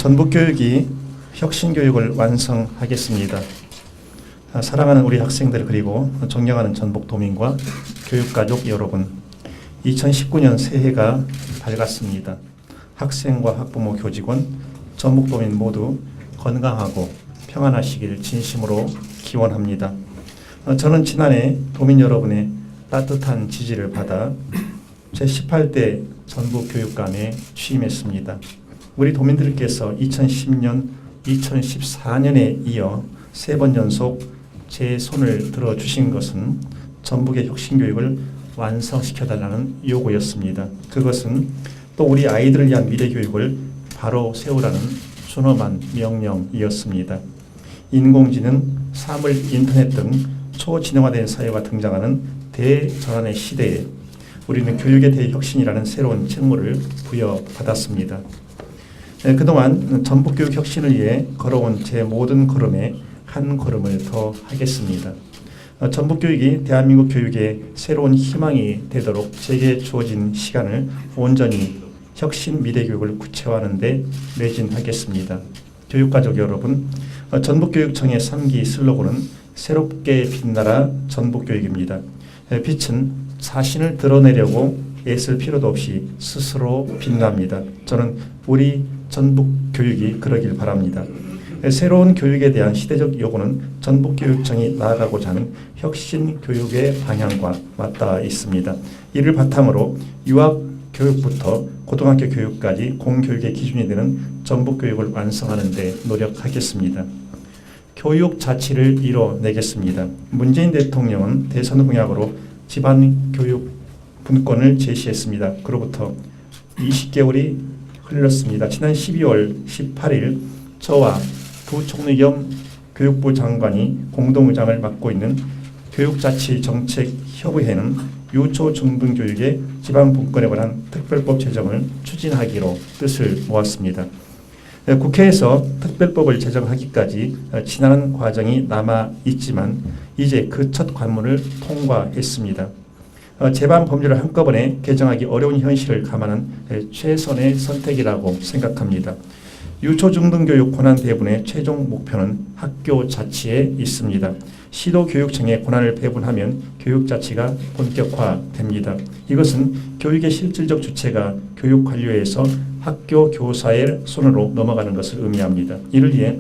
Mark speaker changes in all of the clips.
Speaker 1: 전북교육이 혁신교육을 완성하겠습니다. 사랑하는 우리 학생들 그리고 존경하는 전북도민과 교육가족 여러분, 2019년 새해가 밝았습니다. 학생과 학부모, 교직원, 전북도민 모두 건강하고 평안하시길 진심으로 기원합니다. 저는 지난해 도민 여러분의 따뜻한 지지를 받아 제18대 전북교육감에 취임했습니다. 우리 도민들께서 2010년, 2014년에 이어 3번 연속 제 손을 들어주신 것은 전북의 혁신교육을 완성시켜달라는 요구였습니다. 그것은 또 우리 아이들을 위한 미래교육을 바로 세우라는 준엄한 명령이었습니다. 인공지능, 사물, 인터넷 등 초지능화된 사회가 등장하는 대전환의 시대에 우리는 교육의 대혁신이라는 새로운 책무를 부여받았습니다. 그동안 전북교육 혁신을 위해 걸어온 제 모든 걸음에 한 걸음을 더 하겠습니다. 전북교육이 대한민국 교육의 새로운 희망이 되도록 제게 주어진 시간을 온전히 혁신 미래교육을 구체화하는 데 매진하겠습니다. 교육가족 여러분, 전북교육청의 3기 슬로건은 새롭게 빛나라 전북교육입니다. 빛은 자신을 드러내려고 애쓸 필요도 없이 스스로 빛납니다. 저는 우리 전북교육이 그러길 바랍니다. 새로운 교육에 대한 시대적 요구는 전북교육청이 나아가고자 하는 혁신교육의 방향과 맞닿아 있습니다. 이를 바탕으로 유아교육부터 고등학교 교육까지 공교육의 기준이 되는 전북교육을 완성하는 데 노력하겠습니다. 교육 자치를 이뤄내겠습니다. 문재인 대통령은 대선 공약으로 집안교육 분권을 제시했습니다. 그로부터 20개월이 흘렀습니다. 지난 12월 18일 저와 부 총리 겸 교육부 장관이 공동의장을 맡고 있는 교육자치정책협의회는 유초 중등교육의 지방분권에 관한 특별법 제정을 추진하기로 뜻을 모았습니다. 국회에서 특별법을 제정하기까지 지난한 과정이 남아 있지만 이제 그 첫 관문을 통과했습니다. 제반 법률을 한꺼번에 개정하기 어려운 현실을 감안한 최선의 선택이라고 생각합니다. 유초중등교육 권한 배분의 최종 목표는 학교 자치에 있습니다. 시도교육청에 권한을 배분하면 교육자치가 본격화됩니다. 이것은 교육의 실질적 주체가 교육관료에서 학교 교사의 손으로 넘어가는 것을 의미합니다. 이를 위해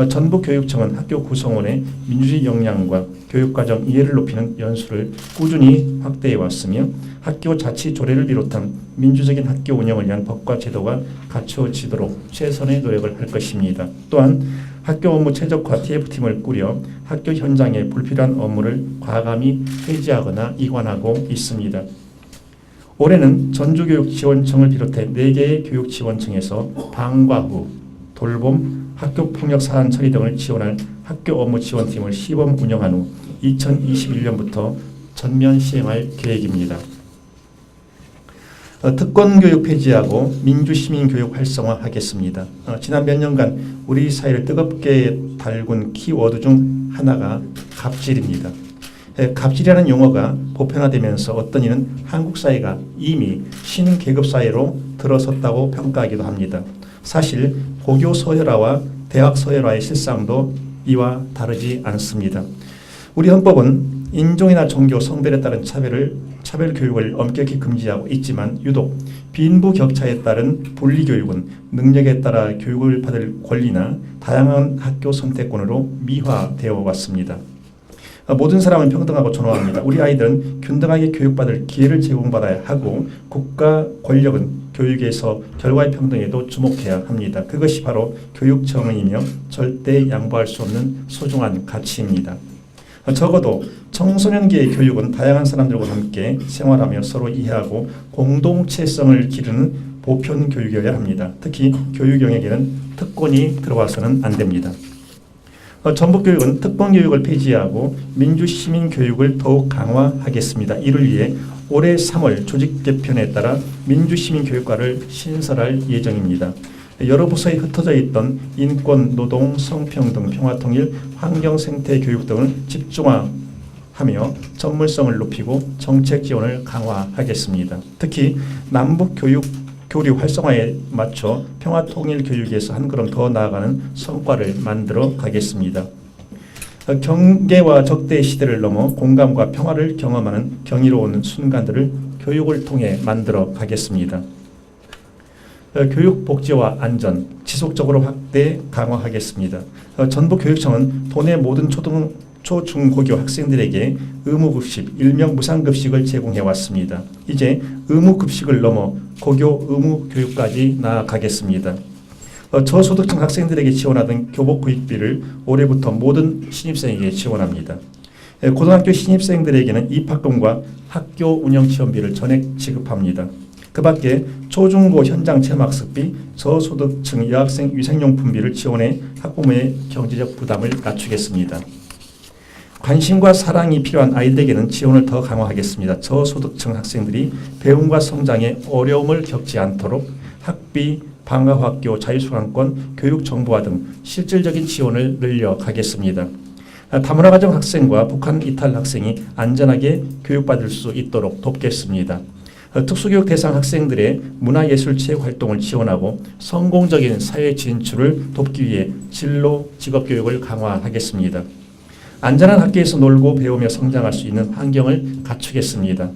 Speaker 1: 전북교육청은 학교 구성원의 민주주의 역량과 교육과정 이해를 높이는 연수를 꾸준히 확대해 왔으며 학교 자치 조례를 비롯한 민주적인 학교 운영을 위한 법과 제도가 갖추어지도록 최선의 노력을 할 것입니다. 또한 학교 업무 최적화 TF팀을 꾸려 학교 현장에 불필요한 업무를 과감히 해지하거나 이관하고 있습니다. 올해는 전주교육지원청을 비롯해 4개의 교육지원청에서 방과 후, 돌봄, 학교폭력 사안 처리 등을 지원할 학교 업무 지원팀을 시범 운영한 후 2021년부터 전면 시행할 계획입니다. 특권교육 폐지하고 민주시민교육 활성화하겠습니다. 지난 몇 년간 우리 사회를 뜨겁게 달군 키워드 중 하나가 갑질입니다. 갑질이라는 용어가 보편화되면서 어떤 이는 한국 사회가 이미 신계급 사회로 들어섰다고 평가하기도 합니다. 사실 고교 서열화와 대학 서열화의 실상도 이와 다르지 않습니다. 우리 헌법은 인종이나 종교, 성별에 따른 차별 교육을 엄격히 금지하고 있지만 유독 빈부격차에 따른 분리교육은 능력에 따라 교육을 받을 권리나 다양한 학교 선택권으로 미화되어 왔습니다. 모든 사람은 평등하고 존엄합니다. 우리 아이들은 균등하게 교육받을 기회를 제공받아야 하고 국가 권력은 교육에서 결과의 평등에도 주목해야 합니다. 그것이 바로 교육 정의이며 절대 양보할 수 없는 소중한 가치입니다. 적어도 청소년기의 교육은 다양한 사람들과 함께 생활하며 서로 이해하고 공동체성을 기르는 보편 교육이어야 합니다. 특히 교육 영역에는 특권이 들어와서는 안 됩니다. 전북교육은 특권교육을 폐지하고 민주시민교육을 더욱 강화하겠습니다. 이를 위해 올해 3월 조직 개편에 따라 민주시민교육과를 신설할 예정입니다. 여러 부서에 흩어져 있던 인권, 노동, 성평등, 평화통일, 환경생태 교육 등을 집중화하며 전문성을 높이고 정책 지원을 강화하겠습니다. 특히 남북교육 교리 활성화에 맞춰 평화통일교육에서 한 걸음 더 나아가는 성과를 만들어 가겠습니다. 경계와 적대의 시대를 넘어 공감과 평화를 경험하는 경이로운 순간들을 교육을 통해 만들어 가겠습니다. 교육 복지와 안전 지속적으로 확대 강화하겠습니다. 전북교육청은 도내 모든 초중고교 학생들에게 의무급식, 일명 무상급식을 제공해 왔습니다. 이제 의무급식을 넘어 고교 의무교육까지 나아가겠습니다. 저소득층 학생들에게 지원하던 교복구입비를 올해부터 모든 신입생에게 지원합니다. 고등학교 신입생들에게는 입학금과 학교 운영지원비를 전액 지급합니다. 그 밖에 초중고 현장 체험학습비, 저소득층 여학생 위생용품비를 지원해 학부모의 경제적 부담을 낮추겠습니다. 관심과 사랑이 필요한 아이들에게는 지원을 더 강화하겠습니다. 저소득층 학생들이 배움과 성장에 어려움을 겪지 않도록 학비, 방과학교, 자유수강권, 교육정보화 등 실질적인 지원을 늘려가겠습니다. 다문화가정 학생과 북한 이탈 학생이 안전하게 교육받을 수 있도록 돕겠습니다. 특수교육 대상 학생들의 문화예술체육 활동을 지원하고 성공적인 사회 진출을 돕기 위해 진로 직업교육을 강화하겠습니다. 안전한 학교에서 놀고 배우며 성장할 수 있는 환경을 갖추겠습니다.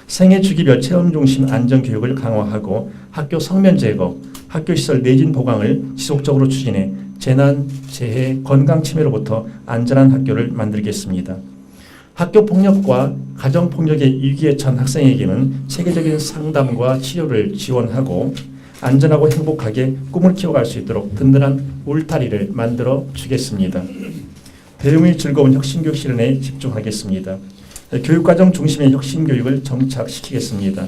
Speaker 1: 생애 주기별 체험 중심 안전교육을 강화하고 학교 성면 제거, 학교시설 내진 보강을 지속적으로 추진해 재난, 재해, 건강 침해로부터 안전한 학교를 만들겠습니다. 학교 폭력과 가정 폭력의 위기에 처한 학생에게는 체계적인 상담과 치료를 지원하고 안전하고 행복하게 꿈을 키워갈 수 있도록 든든한 울타리를 만들어 주겠습니다. 배움이 즐거운 혁신교육 실현에 집중하겠습니다. 교육과정 중심의 혁신교육을 정착시키겠습니다.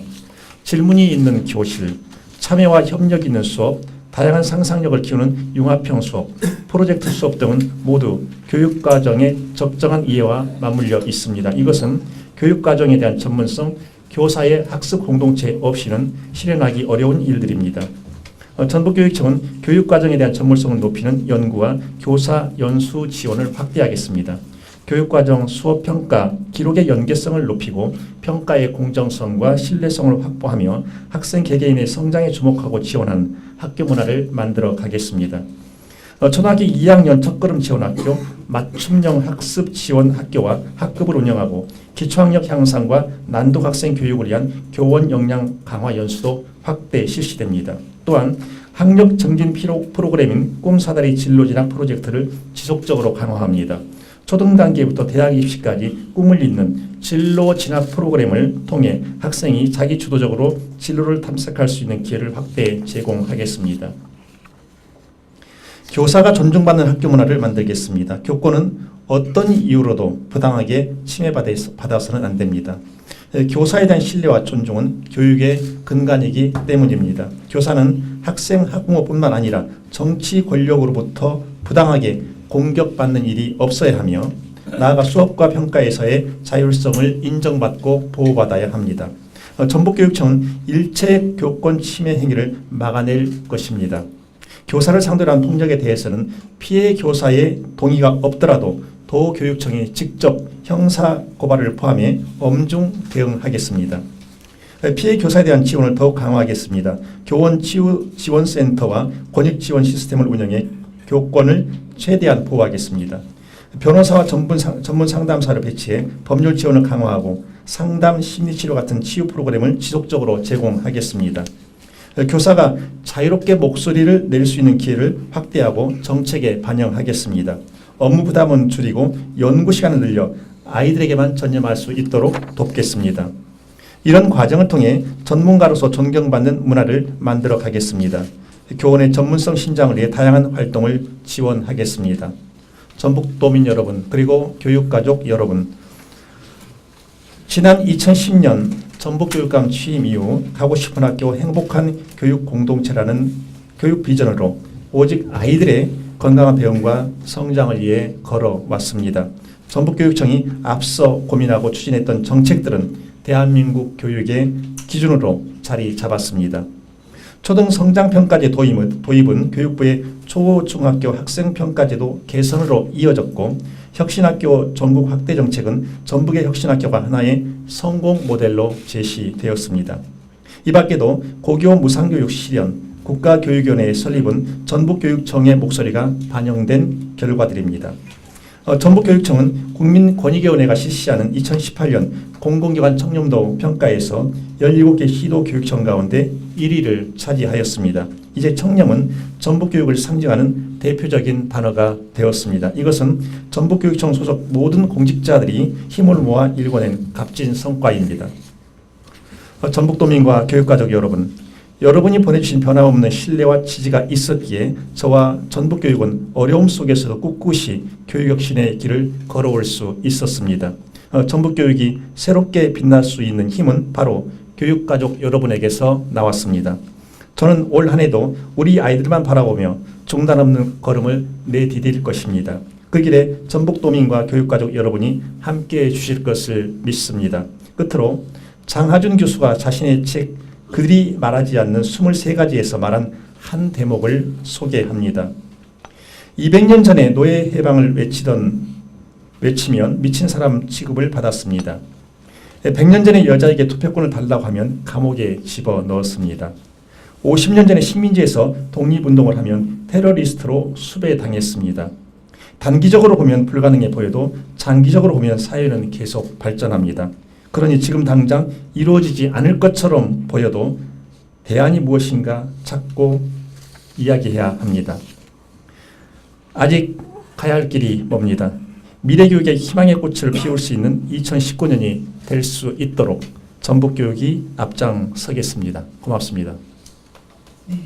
Speaker 1: 질문이 있는 교실, 참여와 협력이 있는 수업, 다양한 상상력을 키우는 융합형 수업, 프로젝트 수업 등은 모두 교육과정의 적정한 이해와 맞물려 있습니다. 이것은 교육과정에 대한 전문성, 교사의 학습 공동체 없이는 실현하기 어려운 일들입니다. 전북교육청은 교육과정에 대한 전문성을 높이는 연구와 교사 연수 지원을 확대하겠습니다. 교육과정 수업평가 기록의 연계성을 높이고 평가의 공정성과 신뢰성을 확보하며 학생 개개인의 성장에 주목하고 지원하는 학교 문화를 만들어 가겠습니다. 초등학교 2학년 첫걸음 지원학교, 맞춤형 학습 지원 학교와 학급을 운영하고 기초학력 향상과 난독 학생 교육을 위한 교원 역량 강화 연수도 확대 실시됩니다. 또한 학력 증진 프로그램인 꿈사다리 진로진학 프로젝트를 지속적으로 강화합니다. 초등 단계부터 대학 입시까지 꿈을 잇는 진로 진학 프로그램을 통해 학생이 자기 주도적으로 진로를 탐색할 수 있는 기회를 확대 제공하겠습니다. 교사가 존중받는 학교 문화를 만들겠습니다. 교권은 어떤 이유로도 부당하게 침해받아서는 안 됩니다. 교사에 대한 신뢰와 존중은 교육의 근간이기 때문입니다. 교사는 학생, 학부모뿐만 아니라 정치 권력으로부터 부당하게 공격받는 일이 없어야 하며 나아가 수업과 평가에서의 자율성을 인정받고 보호받아야 합니다. 전북교육청은 일체 교권 침해 행위를 막아낼 것입니다. 교사를 상대로 한 폭력에 대해서는 피해 교사의 동의가 없더라도 도교육청이 직접 형사 고발을 포함해 엄중 대응하겠습니다. 피해 교사에 대한 지원을 더욱 강화하겠습니다. 교원 치유 지원센터와 권익 지원 시스템을 운영해 교권을 최대한 보호하겠습니다. 변호사와 전문 상담사를 배치해 법률 지원을 강화하고 상담 심리치료 같은 치유 프로그램을 지속적으로 제공하겠습니다. 교사가 자유롭게 목소리를 낼 수 있는 기회를 확대하고 정책에 반영하겠습니다. 업무 부담은 줄이고 연구 시간을 늘려 아이들에게만 전념할 수 있도록 돕겠습니다. 이런 과정을 통해 전문가로서 존경받는 문화를 만들어 가겠습니다. 교원의 전문성 신장을 위해 다양한 활동을 지원하겠습니다. 전북도민 여러분 그리고 교육가족 여러분, 지난 2010년 전북교육감 취임 이후 가고 싶은 학교 행복한 교육 공동체라는 교육 비전으로 오직 아이들의 건강한 배움과 성장을 위해 걸어왔습니다. 전북교육청이 앞서 고민하고 추진했던 정책들은 대한민국 교육의 기준으로 자리 잡았습니다. 초등 성장평가제 도입은 교육부의 초중학교 학생평가제도 개선으로 이어졌고 혁신학교 전국 확대 정책은 전북의 혁신학교가 하나의 성공 모델로 제시되었습니다. 이 밖에도 고교 무상교육 실현, 국가교육위원회의 설립은 전북교육청의 목소리가 반영된 결과들입니다. 전북교육청은 국민권익위원회가 실시하는 2018년 공공기관 청렴도 평가에서 17개 시도교육청 가운데 1위를 차지하였습니다. 이제 청렴은 전북교육을 상징하는 대표적인 단어가 되었습니다. 이것은 전북교육청 소속 모든 공직자들이 힘을 모아 일궈낸 값진 성과입니다. 전북도민과 교육가족 여러분, 여러분이 보내주신 변함없는 신뢰와 지지가 있었기에 저와 전북교육은 어려움 속에서도 꿋꿋이 교육혁신의 길을 걸어올 수 있었습니다. 전북교육이 새롭게 빛날 수 있는 힘은 바로 교육가족 여러분에게서 나왔습니다. 저는 올 한 해도 우리 아이들만 바라보며 중단 없는 걸음을 내디딜 것입니다. 그 길에 전북도민과 교육가족 여러분이 함께해 주실 것을 믿습니다. 끝으로 장하준 교수가 자신의 책 그들이 말하지 않는 23가지에서 말한 한 대목을 소개합니다. 200년 전에 노예 해방을 외치면 미친 사람 취급을 받았습니다. 100년 전에 여자에게 투표권을 달라고 하면 감옥에 집어넣었습니다. 50년 전에 식민지에서 독립운동을 하면 테러리스트로 수배당했습니다. 단기적으로 보면 불가능해 보여도 장기적으로 보면 사회는 계속 발전합니다. 그러니 지금 당장 이루어지지 않을 것처럼 보여도 대안이 무엇인가 찾고 이야기해야 합니다. 아직 가야 할 길이 멉니다. 미래교육의 희망의 꽃을 피울 수 있는 2019년이 될 수 있도록 전북교육이 앞장서겠습니다. 고맙습니다.
Speaker 2: 네.